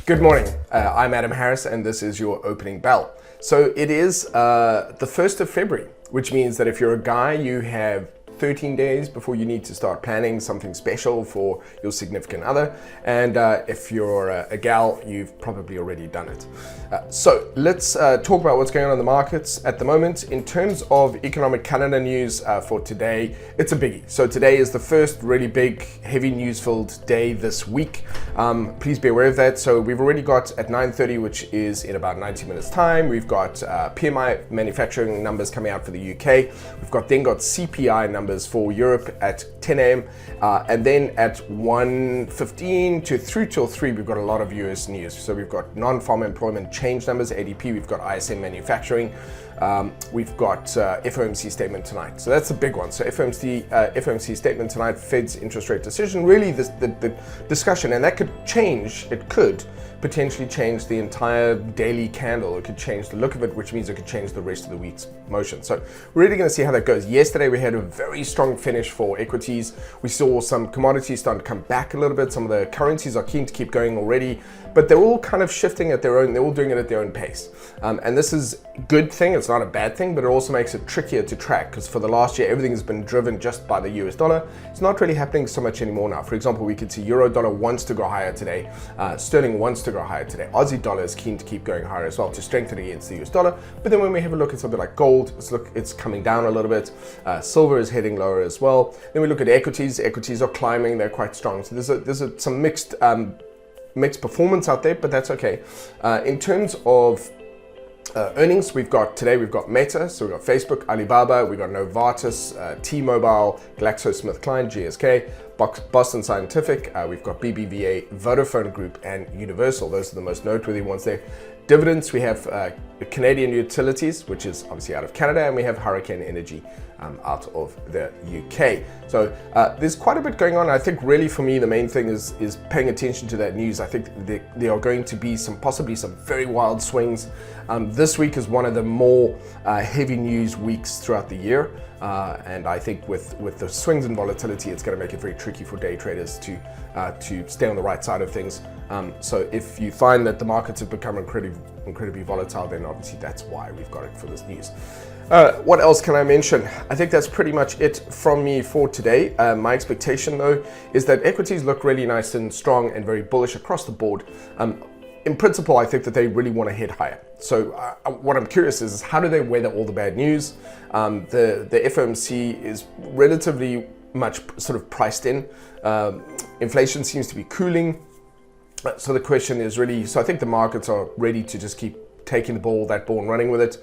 Good morning, I'm Adam Harris and this is your opening bell. So it is the 1st of February, which means that if you're a guy, you have 13 days before you need to start planning something special for your significant other. And if you're a gal, you've probably already done it. So let's talk about what's going on in the markets at the moment. In terms of economic calendar news for today, it's a biggie. So today is the first really big, heavy news-filled day this week. Please be aware of that. So we've already got at 9:30, which is in about 90 minutes time, we've got PMI manufacturing numbers coming out for the UK. We've then got CPI numbers for Europe at 10 a.m. And then at 1:15 through till 3, we've got a lot of US news. So we've got non-farm employment change numbers, ADP, we've got ISM manufacturing, we've got FOMC statement tonight. So that's a big one. So FOMC statement tonight, Fed's interest rate decision, really the discussion, and that could change, it could potentially change the entire daily candle. It could change the look of it, which means it could change the rest of the week's motion. So we're really going to see how that goes. Yesterday we had a very strong finish for equities. We saw some commodities starting to come back a little bit. Some of the currencies are keen to keep going already, but they're all kind of shifting at their own, they're all doing it at their own pace. And this is a good thing, it's not a bad thing, but it also makes it trickier to track, because for the last year, everything has been driven just by the US dollar. It's not really happening so much anymore now. For example, we could see euro dollar wants to go higher today, sterling wants to go higher today, Aussie dollar is keen to keep going higher as well to strengthen against the US dollar. But then when we have a look at something like gold, it's coming down a little bit, silver is heading lower as well. Then we look at equities are climbing, they're quite strong. So there's some mixed performance out there, but that's okay. In terms of earnings, we've got Meta, so we've got Facebook, Alibaba, we've got Novartis, T-Mobile, Klein, GSK, Boston Scientific, we've got BBVA, Vodafone Group, and Universal. Those are the most noteworthy ones there. Dividends, we have Canadian Utilities, which is obviously out of Canada, and we have Hurricane Energy out of the UK. So there's quite a bit going on. I think really for me, the main thing is paying attention to that news. I think there are going to be possibly some very wild swings. This week is one of the more heavy news weeks throughout the year. And I think with the swings and volatility, it's going to make it very tricky for day traders to stay on the right side of things. So if you find that the markets have become incredibly volatile, then obviously that's why we've got it for this news. What else can I mention? I think that's pretty much it from me for today. My expectation though is that equities look really nice and strong and very bullish across the board. In principle, I think that they really want to head higher. So what I'm curious is how do they weather all the bad news? The FOMC is relatively much sort of priced in. Inflation seems to be cooling. So the question is really, so I think the markets are ready to just keep taking that ball and running with it.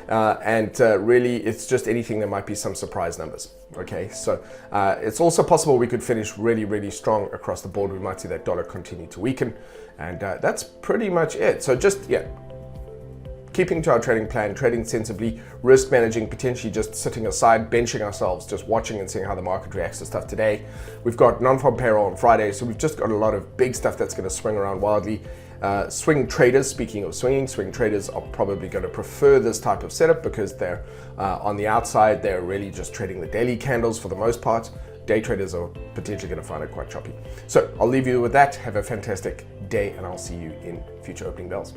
Really, it's just anything, there might be some surprise numbers. Okay, so it's also possible we could finish really, really strong across the board. We might see that dollar continue to weaken. And that's pretty much it. So just, keeping to our trading plan, trading sensibly, risk managing, potentially just sitting aside, benching ourselves, just watching and seeing how the market reacts to stuff today. We've got non-farm payroll on Friday, so we've just got a lot of big stuff that's going to swing around wildly. Swing traders, speaking of swing traders are probably going to prefer this type of setup because they're on the outside, they're really just trading the daily candles for the most part. Day traders are potentially going to find it quite choppy. So I'll leave you with that. Have a fantastic day and I'll see you in future opening bells.